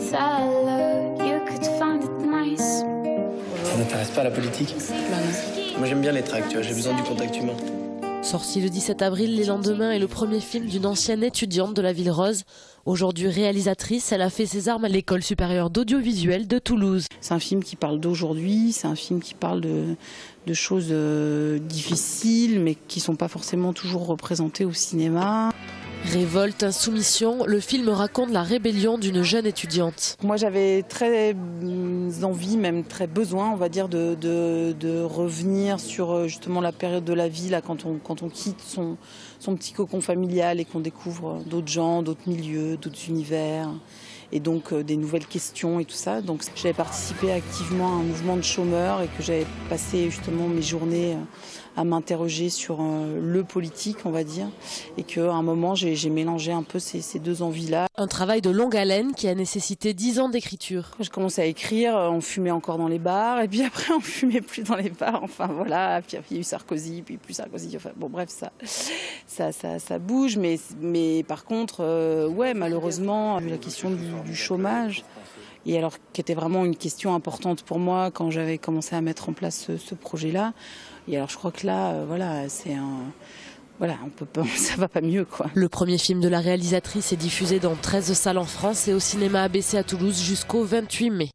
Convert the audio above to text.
Ça n'intéresse pas la politique? Moi j'aime bien les tracts, tu vois, j'ai besoin du contact humain. Sorti le 17 avril, Les Lendemains est le premier film d'une ancienne étudiante de la Ville Rose. Aujourd'hui réalisatrice, elle a fait ses armes à l'École supérieure d'audiovisuel de Toulouse. C'est un film qui parle d'aujourd'hui, c'est un film qui parle de choses difficiles, mais qui ne sont pas forcément toujours représentées au cinéma. Révolte, insoumission, le film raconte la rébellion d'une jeune étudiante. Moi j'avais très envie, même très besoin, on va dire, de revenir sur justement la période de la vie, là, quand on quitte son petit cocon familial et qu'on découvre d'autres gens, d'autres milieux, d'autres univers, et donc des nouvelles questions et tout ça. Donc j'avais participé activement à un mouvement de chômeurs et que j'avais passé justement mes journées à m'interroger sur le politique, on va dire, et qu'à un moment j'ai mélangé un peu ces deux envies-là. Un travail de longue haleine qui a nécessité 10 ans d'écriture. Quand je commençais à écrire, on fumait encore dans les bars, et puis après on fumait plus dans les bars, enfin voilà, puis il y a eu Sarkozy, puis plus Sarkozy, enfin bon bref, ça bouge, mais par contre, ouais, malheureusement, la question du chômage, et alors qui était vraiment une question importante pour moi quand j'avais commencé à mettre en place ce projet-là. Et alors je crois que là, voilà, voilà, on peut pas, ça va pas mieux, quoi. Le premier film de la réalisatrice est diffusé dans 13 salles en France et au cinéma ABC à Toulouse jusqu'au 28 mai.